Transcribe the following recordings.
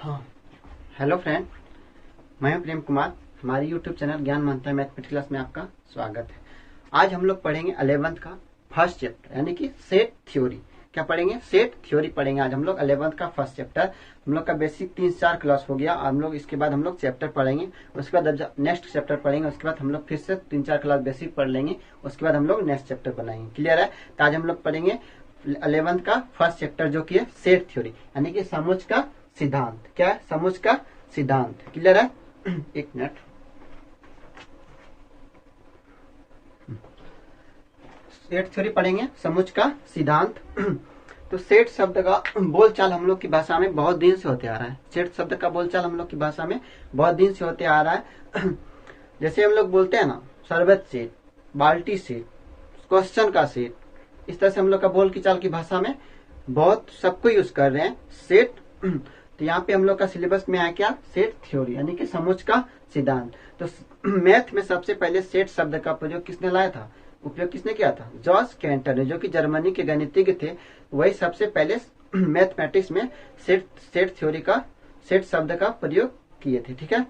हाँ, hello friend, मैं हूं प्रेम कुमार। हमारी यूट्यूब चैनल ज्ञान मानता है मैथमेटिक्स क्लास में आपका स्वागत है। आज हम लोग पढ़ेंगे 11th का फर्स्ट चैप्टर यानी कि सेट थ्योरी। क्या पढ़ेंगे? सेट थ्योरी पढ़ेंगे आज हम लोग 11th का फर्स्ट चैप्टर। हम लोग का बेसिक 3-4 क्लास हो गया। हम लोग इसके बाद हम लोग चैप्टर पढ़ेंगे, उसके बाद नेक्स्ट चैप्टर पढ़ेंगे, उसके बाद हम लोग फिर से 3-4 क्लास बेसिक पढ़ लेंगे, उसके बाद हम लोग नेक्स्ट चैप्टर बनाएंगे। क्लियर है? तो आज हम लोग पढ़ेंगे 11th का फर्स्ट चैप्टर जो कि है सेट थ्योरी यानी कि समुच्च का सिद्धांत। क्या है? समुच्च का सिद्धांत। क्लियर है? एक मिनट। सेट थ्योरी पढ़ेंगे, समुच्च का सिद्धांत। तो सेट शब्द का बोलचाल हम लोग की भाषा में बहुत दिन से होते आ रहा है। सेट शब्द का बोलचाल हम लोग की भाषा में बहुत दिन से होते आ रहा है। जैसे हम लोग बोलते हैं ना, शरबत सेट, बाल्टी सेट, क्वेश्चन का सेट, इस तरह से हम लोग का बोल की चाल की भाषा में बहुत सबको यूज कर रहे हैं सेट। तो यहाँ पे हम लोग का सिलेबस में है क्या? सेट थ्योरी यानी कि समुच्च का सिद्धांत। तो मैथ में सबसे पहले सेट शब्द का प्रयोग किसने लाया था? उपयोग किसने किया था? जॉर्ज कैंटर ने, जो कि जर्मनी के गणितज्ञ थे। वही सबसे पहले मैथमेटिक्स में सेट थ्योरी का, सेट शब्द का प्रयोग किए थे। ठीक है?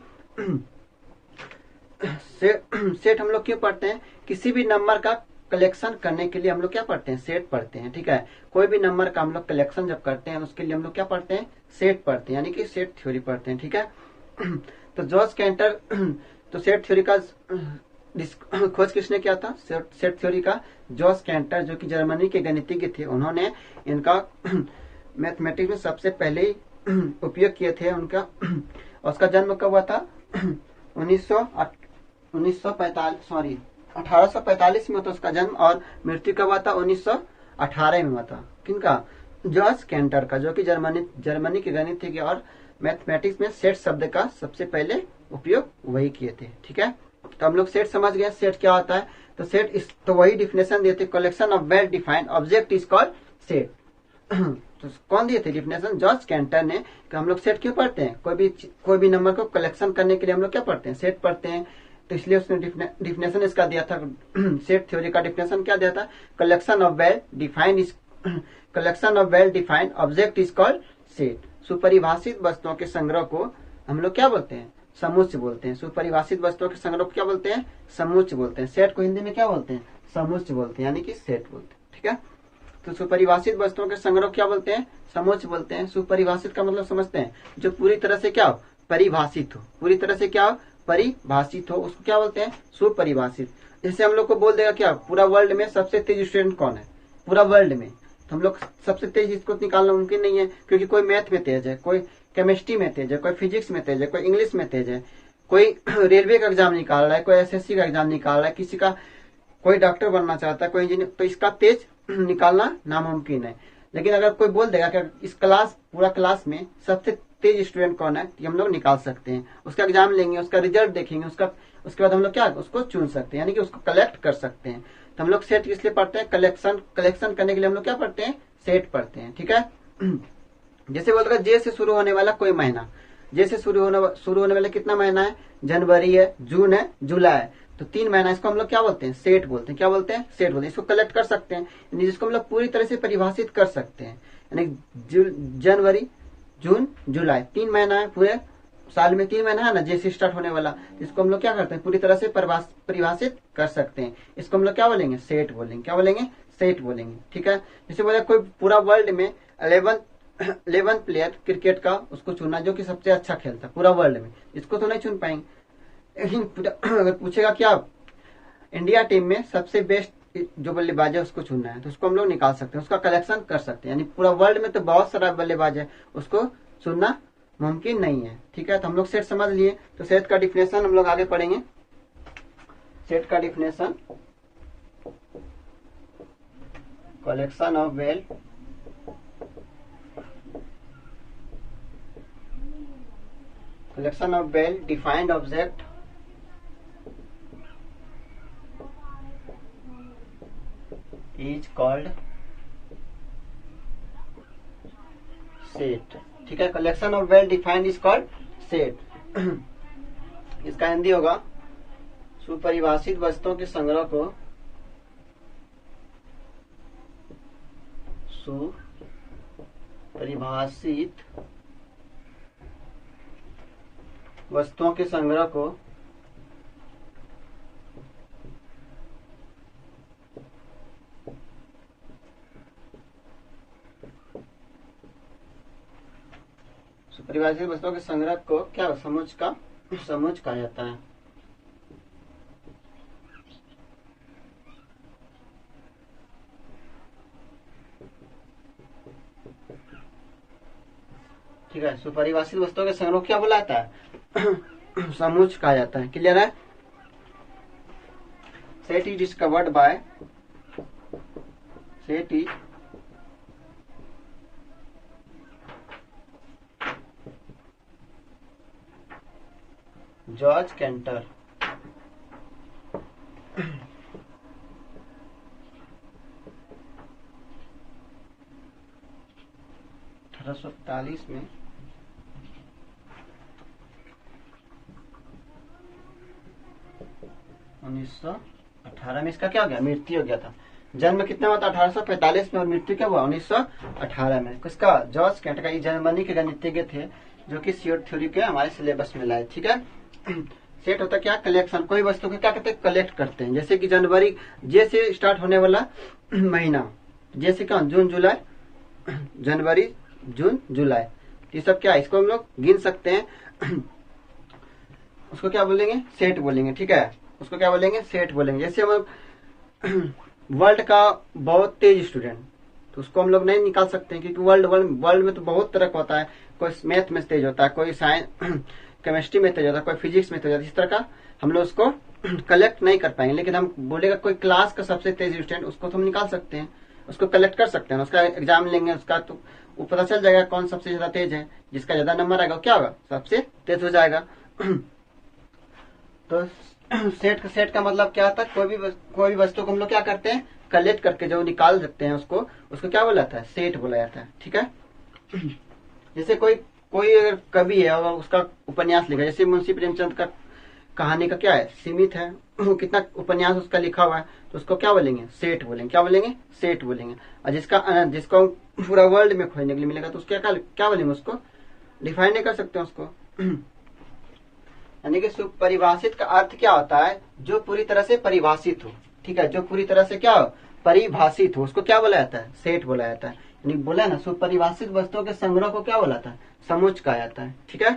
सेट हम लोग क्यों पढ़ते हैं? किसी भी नंबर का कलेक्शन करने के लिए हम लोग क्या पढ़ते हैं? सेट पढ़ते हैं। ठीक है? कोई भी नंबर का हम लोग कलेक्शन जब करते हैं उसके लिए हम लोग क्या पढ़ते हैं? सेट पढ़ते हैं यानी कि सेट थ्योरी पढ़ते हैं। ठीक है? तो जॉर्ज कैंटर, तो सेट थ्योरी का खोज किसने किया था? सेट थ्योरी का जॉर्ज कैंटर, जो कि जर्मनी के गणितज्ञ थे। उन्होंने इनका मैथमेटिक्स में सबसे पहले उपयोग किए थे उनका। उसका जन्म कब हुआ था? 1845 में तो उसका जन्म, और मृत्यु कब हुआ था? 1918 में हुआ था। किनका? जॉर्ज कैंटर का, जो कि जर्मनी के गणितज्ञ और मैथमेटिक्स में सेट शब्द का सबसे पहले उपयोग वही किए थे। ठीक है? तो हम लोग सेट समझ गए, सेट क्या होता है। तो सेट इस तो वही डिफिनेशन देते, collection of well defined object is called set. तो कौन दिए थे डिफिनेशन? जॉर्ज कैंटर ने। कि हम लोग सेट क्यों पढ़ते हैं? कोई भी नंबर को कलेक्शन करने के लिए हम लोग क्या पढ़ते हैं? सेट पढ़ते हैं। तो इसलिए उसने डिफिनेशन इसका दिया था। सेट थ्योरी का डिफिनेशन क्या दिया था? Collection of well defined object is called set. सुपरिभाषित वस्तुओं के संग्रह को हम लोग क्या बोलते हैं? समुच्च बोलते हैं। सुपरिभाषित वस्तुओं के संग्रह को क्या बोलते हैं? समुच्च बोलते हैं। सेट को हिंदी में क्या बोलते हैं? समुच्च बोलते हैं यानी कि सेट बोलते हैं। ठीक है? तो सुपरिभाषित वस्तुओं के संग्रह क्या बोलते हैं? समुच्च बोलते हैं। सुपरिभाषित का मतलब समझते हैं? जो पूरी तरह से क्या हो? परिभाषित हो। पूरी तरह से क्या हो? परिभाषित हो, उसको क्या बोलते हैं? सुपरिभाषित। जैसे हम लोग को बोल देगा क्या, पूरा वर्ल्ड में सबसे तेज स्टूडेंट कौन है? पूरा वर्ल्ड में। तो हम लोग सबसे तेज इसको निकालना मुमकिन नहीं है, क्योंकि कोई मैथ में तेज है, कोई केमिस्ट्री में तेज है, कोई फिजिक्स में तेज है, कोई इंग्लिश में तेज है, कोई रेलवे का एग्जाम निकाल रहा है, कोई एसएससी का एग्जाम निकाल रहा है, किसी का कोई डॉक्टर बनना चाहता है, कोई इंजीनियर, तो इसका तेज निकालना नामुमकिन है। लेकिन अगर कोई बोल देगा कि इस पूरा क्लास में सबसे तेज स्टूडेंट कौन है, तो हम लोग निकाल सकते हैं। उसका एग्जाम लेंगे, उसका रिजल्ट देखेंगे, उसके बाद हम लोग क्या उसको चुन सकते हैं यानी कि उसको कलेक्ट कर सकते हैं। तो हम लोग सेट इसलिए पढ़ते हैं, कलेक्शन करने के लिए हम लोग क्या पढ़ते हैं? सेट पढ़ते हैं। ठीक है? जैसे बोल रहा जे से शुरू होने वाला कोई महीना, जे से शुरू होने वाला कितना महीना है? जनवरी है, जून है, जुलाई है। तो 3 महीना, इसको हम लोग क्या बोलते हैं? सेट बोलते हैं। क्या बोलते हैं? सेट बोलते हैं। इसको कलेक्ट कर सकते हैं, जिसको हम लोग पूरी तरह से परिभाषित कर सकते हैं। यानी जनवरी, जून, जुलाई 3 महीना है, पूरे साल में 3 महीना है ना, जैसे स्टार्ट होने वाला। इसको हम लोग क्या करते हैं? पूरी तरह से परिभाषित कर सकते हैं। इसको हम लोग क्या बोलेंगे? सेट बोलेंगे। क्या बोलेंगे? सेट बोलेंगे। ठीक है? जैसे बोले कोई पूरा वर्ल्ड में 11 प्लेयर क्रिकेट का उसको चुनना, जो कि सबसे अच्छा खेलता पूरा वर्ल्ड में, इसको तो नहीं चुन पाएंगे। लेकिन अगर पूछेगा कि आप इंडिया टीम में सबसे बेस्ट जो बल्लेबाज है उसको चुनना है, तो उसको हम लोग निकाल सकते हैं, उसका कलेक्शन कर सकते हैं। यानी पूरा वर्ल्ड में तो बहुत सारा बल्लेबाज है, उसको चुनना मुमकिन नहीं है। ठीक है? तो हम लोग सेट समझ लिए। तो सेट का डिफिनेशन हम लोग आगे पढ़ेंगे। सेट का definition, collection of well defined object is called set. ठीक है? Collection of well defined is called set. इसका हिंदी होगा सुपरिभाषित वस्तुओं के संग्रह को सुपरिभाषित वस्तुओं के संग्रह को सुपरिभाषित वस्तुओं के संग्रह को क्या समुच्चय कहा जाता है। ठीक है, सुपरिभाषित वस्तुओं के संग्रह क्या बोला जाता है समुच्चय कहा जाता है। क्लियर है। Set is discovered by George canter. में 1918 में इसका क्या हो गया, मृत्यु हो गया था। जन्म कितना हुआ था 1845 में और मृत्यु क्या हुआ 1918 में। किसका, जॉर्ज कैंटर का। ये जर्मनी के गणितज्ञ थे जो कि सेट थ्योरी के हमारे सिलेबस में लाए। ठीक है। सेट होता क्या, कलेक्शन। कोई वस्तु को क्या करते हैं, कलेक्ट करते हैं। जैसे कि जनवरी जैसे स्टार्ट होने वाला महीना, जैसे क्या जून जुलाई, जनवरी जून जुलाई, ये सब क्या है, इसको हम लोग गिन सकते हैं। उसको क्या बोलेंगे, सेट बोलेंगे। ठीक है, उसको क्या बोलेंगे, सेट बोलेंगे। जैसे हम वर्ल्ड का बहुत तेज स्टूडेंट, तो उसको हम लोग नहीं निकाल सकते हैं क्योंकि वर्ल्ड में तो बहुत तरह का होता है। कोई मैथ में तेज होता है, कोई साइंस केमिस्ट्री में तेज होता है, कोई फिजिक्स में तेज होता है। इस तरह का हम लोग उसको कलेक्ट नहीं कर पाएंगे। लेकिन हम बोलेगा कोई क्लास का सबसे तेज स्टूडेंट, उसको तो हम निकाल सकते हैं, उसको कलेक्ट कर सकते हैं। उसका एग्जाम लेंगे, उसका तो वो पता चल जाएगा कौन सबसे ज्यादा तेज है। जिसका ज्यादा नंबर आएगा क्या होगा, सबसे तेज हो जाएगा। तो सेट का मतलब क्या होता है, कोई भी वस्तु को हम लोग क्या करते हैं, कलेक्ट करके जो निकाल सकते हैं उसको क्या बोला जाता है, सेट बोला जाता है। ठीक है। जैसे कोई अगर कवि है और उसका उपन्यास लिखा, जैसे मुंशी प्रेमचंद का कहानी का क्या है, सीमित है, कितना उपन्यास उसका लिखा हुआ है, तो उसको क्या बोलेंगे, सेट बोलेंगे। क्या बोलेंगे, सेट बोलेंगे। और जिसको पूरा वर्ल्ड में खोजने के लिए मिलेगा तो उसको क्या बोलेंगे, उसको डिफाइन नहीं कर सकते उसको। यानी कि सुपरिभाषित का अर्थ क्या होता है, जो पूरी तरह से परिभाषित हो। ठीक है, जो पूरी तरह से क्या हो, परिभाषित हो, उसको क्या बोला जाता है, सेट बोला जाता है। यानी बोला ना, सुपरिभाषित वस्तुओं के संग्रह को क्या बोला जाता है, समुच्चय कहा जाता है। ठीक है।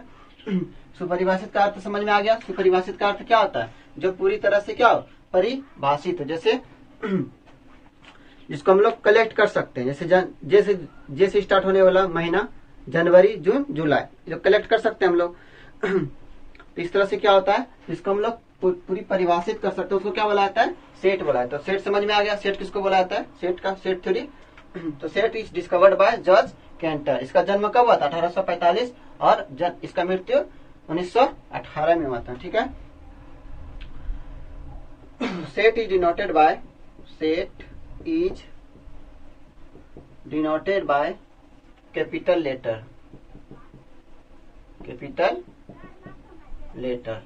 सुपरिभाषित का अर्थ समझ में आ गया। सुपरिभाषित का अर्थ क्या होता है, जो पूरी तरह से क्या हो, परिभाषित हो। जैसे जिसको हम लोग कलेक्ट कर सकते हैं। जैसे स्टार्ट होने वाला महीना जनवरी जून जुलाई, जो कलेक्ट कर सकते हैं हम लोग। तो इस तरह से क्या होता है, जिसको हम लोग पूरी परिभाषित कर सकते हैं, उसको क्या बोला जाता है, सेट बोला जाता है। सेट समझ में आ गया। सेट किसको बोला जाता है, सेट थ्योरी। तो set is discovered by George canter. इसका जन्म कब हुआ था, 1845, और इसका मृत्यु 1918 में हुआ था। ठीक है। Set is denoted by capital letter.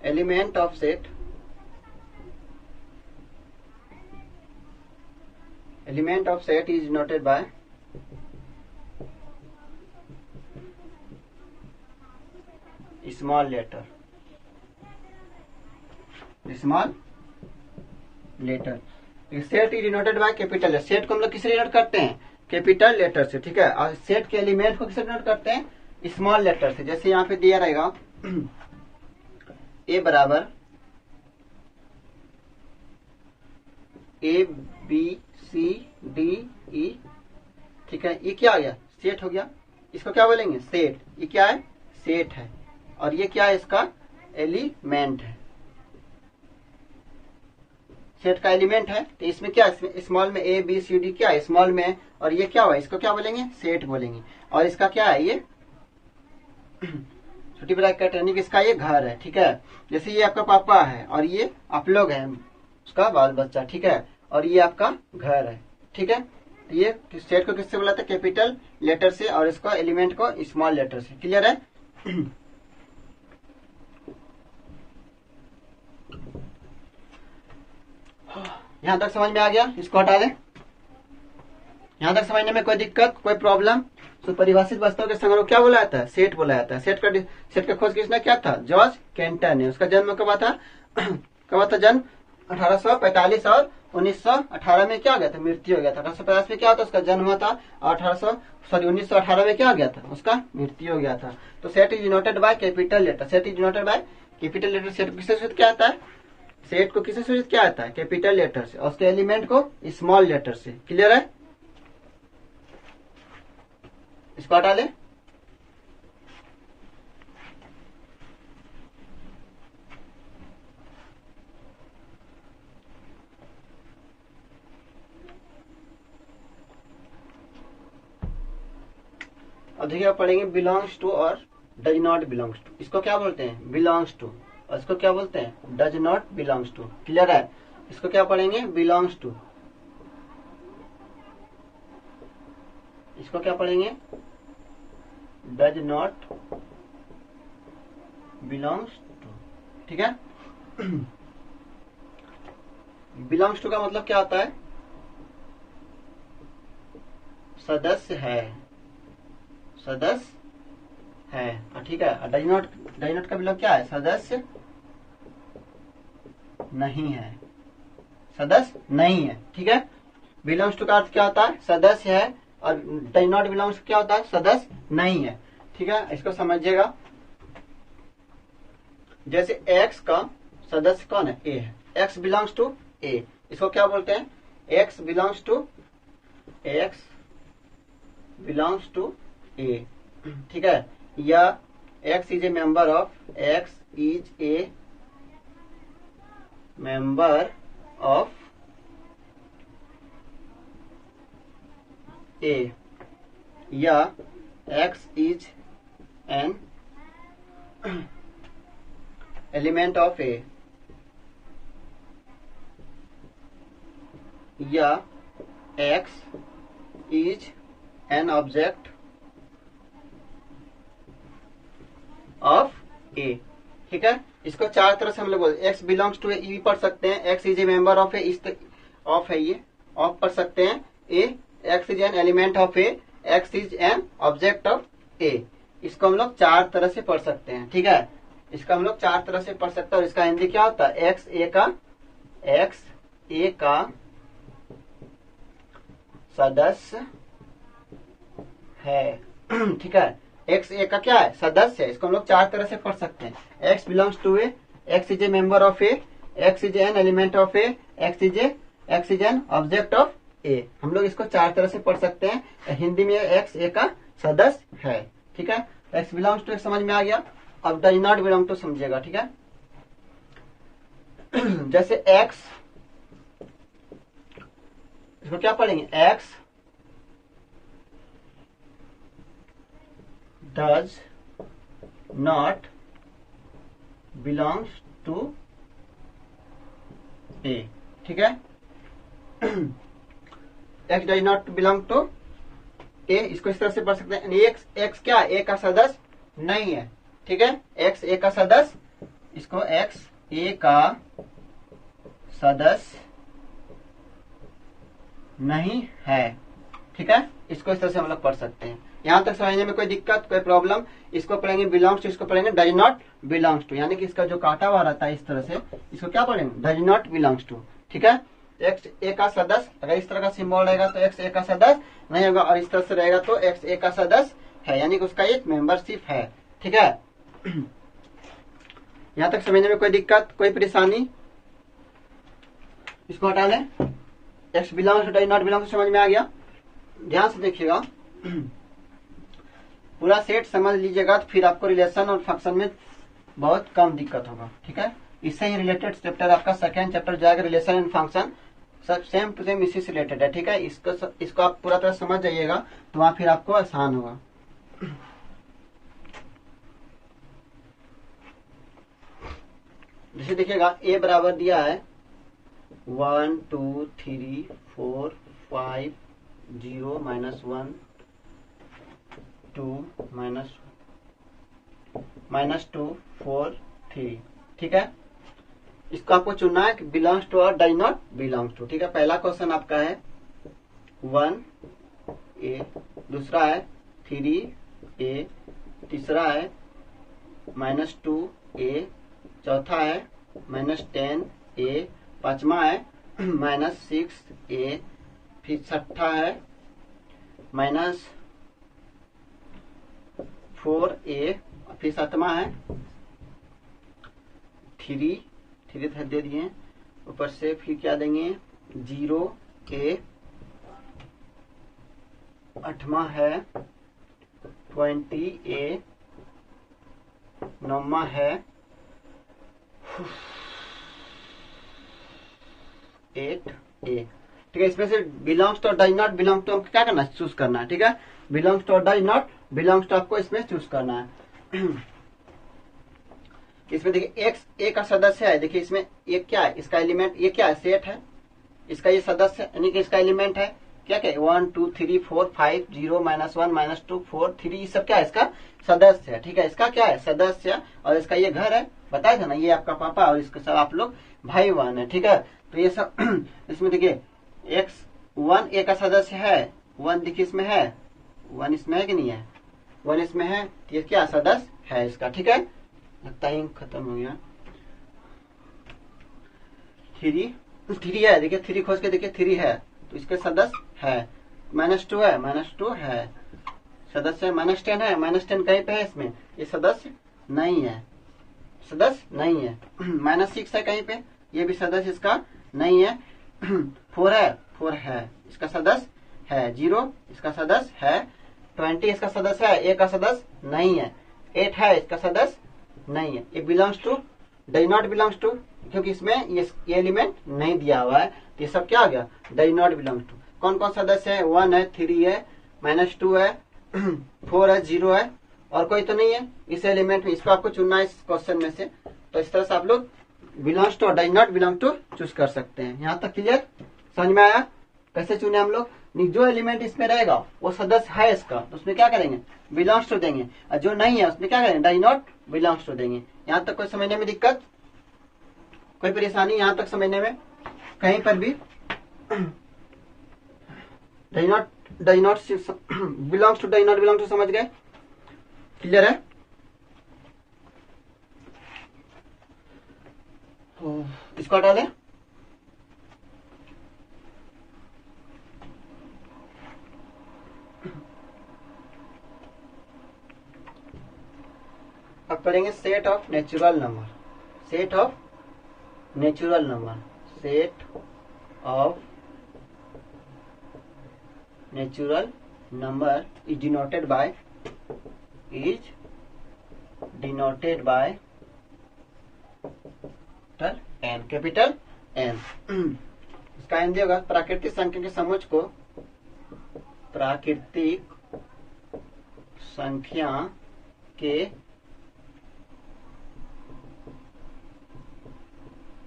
Element of set is denoted by small letter. Set is denoted by capital. Set को हम लोग किससे डिनोट करते हैं, कैपिटल लेटर से। ठीक है। और सेट के एलिमेंट को किससे डिनोट करते हैं, स्मॉल लेटर से। जैसे यहाँ पे दिया रहेगा ए बराबर ABCDE। ठीक है, ये क्या आ गया, सेट हो गया। इसको क्या बोलेंगे, सेट। ये क्या है, सेट है। और ये क्या है, इसका एलिमेंट है। सेट का एलिमेंट है, तो इसमें क्या, स्मॉल में ABCD क्या है, स्मॉल में है। और ये क्या हुआ, इसको क्या बोलेंगे, सेट बोलेंगे। और इसका क्या है, ये छोटी ब्रैकेट, यानी कि इसका ये घर है। ठीक है। जैसे ये आपका पापा है और ये आप लोग हैं, उसका बाल बच्चा। ठीक है। और ये आपका घर है। ठीक है। तो ये सेट को किससे बोला था, कैपिटल लेटर से, और इसको एलिमेंट को स्मॉल लेटर से। क्लियर है। यहां तक समझ में आ गया, इसको हटा दें। यहां तक समझने में कोई दिक्कत, कोई प्रॉब्लम। सुपरिभाषित वस्तुओं के संग्रह को क्या बोला जाता है? सेट बोला जाता है। सेट का खोज किसने किया था? जॉर्ज कैंटर ने। उसका जन्म कब था? कब था जन्म? 1845 और 1918 में क्या हो गया था? मृत्यु हो गया था। 1850 में क्या होता? उसका जन्म हुआ था। 1918 में क्या हो गया था? उसका मृत्यु हो गया था। तो set is denoted by capital letter. Set is denoted by capital letter. Set किससे सूचित किया जाता है? सेट को किससे सूचित किया जाता है? कैपिटल लेटर से। और उसके एलिमेंट को स्मॉल लेटर से। क्लियर है? इसको हटा ले। अब देखिए पढ़ेंगे बिलोंग्स टू और डज नॉट बिलोंग्स टू। इसको क्या बोलते हैं? Belongs to. और इसको क्या बोलते हैं? Does not belongs to. Clear है? इसको क्या पढ़ेंगे? Belongs to. इसको क्या पढ़ेंगे? Does not belongs to. ठीक है? बिलोंग्स टू का मतलब क्या होता है? सदस्य है। सदस्य है। ठीक है? डज नॉट का बिलोंग क्या है? सदस्य नहीं है। सदस्य नहीं है। ठीक है? बिलोंग्स टू का अर्थ क्या होता है? सदस्य है। और डज नॉट बिलोंग्स क्या होता है? सदस्य नहीं है। ठीक है? इसको समझिएगा। जैसे एक्स का सदस्य कौन है? ए है। X belongs to A. इसको क्या बोलते हैं? X belongs to A. ठीक है? या X is a member of A या X is an element of A या X is an object of A. ठीक है? इसको चार तरह से हम लोग बोलते हैं। एक्स बिलोंग्स टू ए भी पढ़ सकते हैं। X is a member of A. इस ऑफ है ये ऑफ पढ़ सकते हैं। A X is an element of A. X is an object of A. इसको हम लोग चार तरह से पढ़ सकते हैं। ठीक है? इसका हम लोग चार तरह से पढ़ सकते हैं। और इसका हिंदी क्या होता है? एक्स ए का सदस्य है। ठीक है? एक्स ए का क्या है? सदस्य है। इसको हम लोग चार तरह से पढ़ सकते हैं। X belongs to A, X is a member of A, X is an element of A, X is an object of A. हम लोग इसको चार तरह से पढ़ सकते हैं। हिंदी में एक्स ए का सदस्य है। ठीक है? एक्स बिलोंग्स टू समझ में आ गया। अब डज नॉट बिलोंग टू समझिएगा। ठीक है? जैसे एक्स, इसको क्या पढ़ेंगे? X does not belongs to A। ठीक है? X does not belong to A। इसको इस तरह से पढ़ सकते हैं। एक्स क्या? ए का सदस्य नहीं है। ठीक है? एक्स ए का सदस्य, इसको एक्स ए का सदस्य नहीं है। ठीक है? इसको इस तरह से हम लोग पढ़ सकते हैं। यहां तक समझने में कोई दिक्कत, कोई प्रॉब्लम? इसको पढ़ेंगे बिलोंग्स टू, इसको पढ़ेंगे डज नॉट बिलोंग्स टू। यानी कि इसका जो काटा हुआ रहता है इस तरह से, इसको क्या पढ़ेंगे? Does not belongs to. ठीक है? एक्स ए का सदस्य, अगर इस तरह का सिंबल रहेगा तो एक्स ए का सदस्य नहीं होगा, और इस तरह से रहेगा तो एक्स ए का सदस्य है, यानी कि उसका एक मेंबरशिप है। ठीक है? यहां तक समझने में कोई दिक्कत, कोई परेशानी? इसको हटा लें। X belongs to does not belongs to समझ में आ गया। ध्यान से देखिएगा, पूरा सेट समझ लीजिएगा तो फिर आपको रिलेशन और फंक्शन में बहुत कम दिक्कत होगा। ठीक है? इससे ही रिलेटेड चैप्टर आपका सेकेंड चैप्टर जाएगा, रिलेशन एंड फंक्शन। सब सेम टू सेम इसी से रिलेटेड है। ठीक है? इसको आप पूरा तरह समझ जाइएगा तो वहां फिर आपको आसान होगा। जैसे देखिएगा ए बराबर दिया है 1 2 3 4 5 0 -1 2 -2 4 3। ठीक है? इसको आपको चुनना है कि बिलोंग्स टू और डज नॉट बिलोंग्स टू। ठीक है? पहला क्वेश्चन आपका है 1 ए, दूसरा है 3a, तीसरा है -2a, चौथा है -10a, पांचवा है -6a, फिर छठा है -4a, फिर सातवां है 3 दे दिए, ऊपर से फिर क्या देंगे 0a, आठवां है 20a, नौवां है 8a। ठीक है, इसमें से बिलोंग्स टू और डज नॉट बिलोंग टू क्या करना है, चूज करना है। ठीक है, बिलोंग्स टू और डज नॉट बिलोंग्स टू आपको इसमें चूज करना है। इसमें देखिए एक्स ए का सदस्य है, देखिए इसमें ये क्या है, इसका एलिमेंट ये क्या है, सेट है, इसका ये सदस्य यानी कि इसका एलिमेंट है क्या क्या 1 2 3 4 5 0 -1 -2 4 3, ये सब क्या है, इसका सदस्य है। ठीक है, इसका क्या है सदस्य, और इसका ये घर है, बताया था ना, ये आपका पापा और इसके सब आप लोग भाई बहन है। ठीक है, तो ये सब इसमें देखिए एक्स 1 ए का सदस्य है, 1 देखिए इसमें है, 1 इसमें है कि नहीं है, 1 इसमें है, तो ये क्या सदस्य है इसका। ठीक है, लगता है खत्म हो गया। 3 है, देखिए 3 खोज के देखिए 3 है, तो इसके सदस्य है। -2 है, -2 है सदस्य है, -10 है, -10 कहीं पे है इसमें, ये सदस्य नहीं है, सदस्य नहीं है। -6 है कहीं पे, ये भी सदस्य इसका नहीं है। 4 है, 4 है, इसका सदस्य है। 0 इसका सदस्य है। 20 इसका सदस्य है, ए का सदस्य नहीं है। 8 है, इसका सदस्य नहीं है। ये belongs to does not belongs to, क्योंकि इसमें ये एलिमेंट नहीं दिया हुआ है, तो ये सब क्या आ गया, डज नॉट बिलोंग्स टू। कौन कौन सदस्य है, 1 है, 3 है, -2 है, 4 है, 0 है, और कोई तो नहीं है इस एलिमेंट में। इसको आपको चुनना है इस क्वेश्चन में से, तो इस तरह से आप लोग बिलोंग्स टू और does not belong to choose कर सकते हैं। यहाँ तक क्लियर, समझ में आया कैसे चुने हम लोग। जो एलिमेंट इसमें रहेगा वो सदस्य है इसका, तो उसमें क्या करेंगे, बिलोंग्स टू देंगे, और जो नहीं है उसमें क्या करेंगे, डज नॉट बिलोंग्स टू देंगे। यहाँ तक कोई समझने में दिक्कत, कोई परेशानी यहाँ तक समझने में कहीं पर भी, does not belongs to does not belong to समझ गए, क्लियर है। इसको हटा लें, अब करेंगे set of natural number. Set of natural number, set of natural number is denoted by N, capital N. इसका एन दिया होगा, प्राकृतिक संख्या के समुच्चय को, प्राकृतिक संख्या के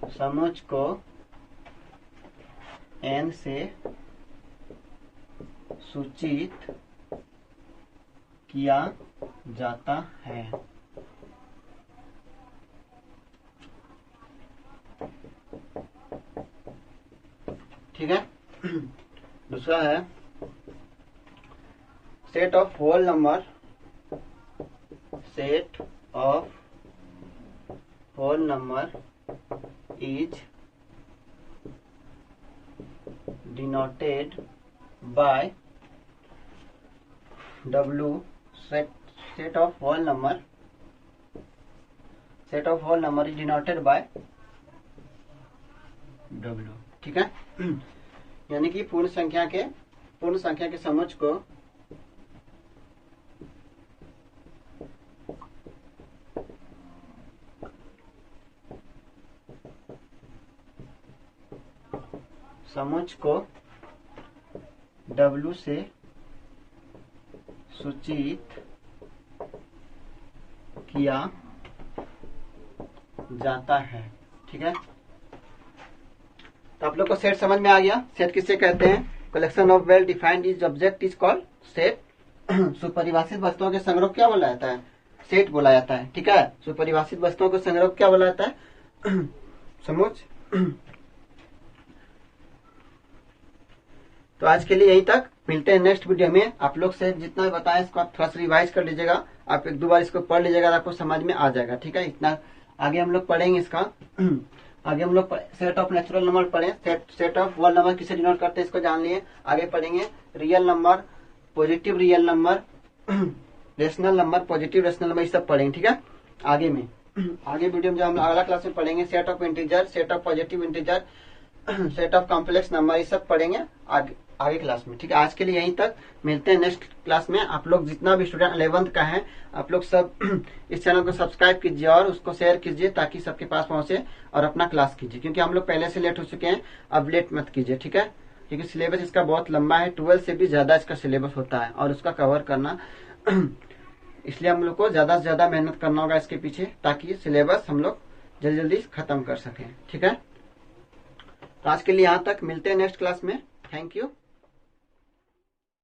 समुच्चय को एन से सूचित किया जाता है। ठीक है, दूसरा है set of whole number, set of whole number is denoted by W। set of whole number is denoted by W। ठीक है, यानी कि पूर्ण संख्या के समुच्चय को W से सूचित किया जाता है। ठीक है, तो आप लोग को सेट समझ में आ गया। सेट किसे कहते हैं, collection of well defined is object is called set. सुपरिभाषित वस्तुओं के संग्रह क्या बोला जाता है, सेट बोला जाता है। ठीक है, सुपरिभाषित वस्तुओं के संग्रह क्या बोला जाता है, समुच्चय। तो आज के लिए यहीं तक। मिलते हैं नेक्स्ट वीडियो में। आप लोग से जितना भी बताया इसको आप थोड़ा सा रिवाइज कर लीजिएगा, आप एक दो बार इसको पढ़ लीजिएगा, आपको समझ में आ जाएगा। ठीक है, इतना आगे हम लोग पढ़ेंगे इसका। आगे हम लोग सेट ऑफ नेचुरल नंबर पढ़े, सेट ऑफ होल नंबर किसे डिनोट करते हैं इसको जान लिए। आगे पढ़ेंगे real number, positive real number, rational number, positive rational number, ये सब पढ़ेंगे। ठीक है, आगे में आगे वीडियो में जो हम अगला क्लास में पढ़ेंगे set of integer, set of positive integer, set of complex number, ये सब पढ़ेंगे आगे क्लास में। ठीक है, आज के लिए यहीं तक, मिलते हैं नेक्स्ट क्लास में। आप लोग जितना भी स्टूडेंट 11th का है, आप लोग सब इस चैनल को सब्सक्राइब कीजिए और उसको शेयर कीजिए ताकि सबके पास पहुंचे, और अपना क्लास कीजिए, क्योंकि हम लोग पहले से लेट हो चुके हैं, अब लेट मत कीजिए। ठीक है, क्योंकि सिलेबस इसका बहुत लंबा है, 12 से भी ज्यादा इसका सिलेबस होता है और उसका कवर करना इसलिए हम लोग को ज्यादा से ज्यादा मेहनत करना होगा इसके पीछे, ताकि सिलेबस हम लोग जल्दी जल्दी खत्म कर सकें। ठीक है, तो आज के लिए यहाँ तक, मिलते हैं नेक्स्ट क्लास में। Thank you.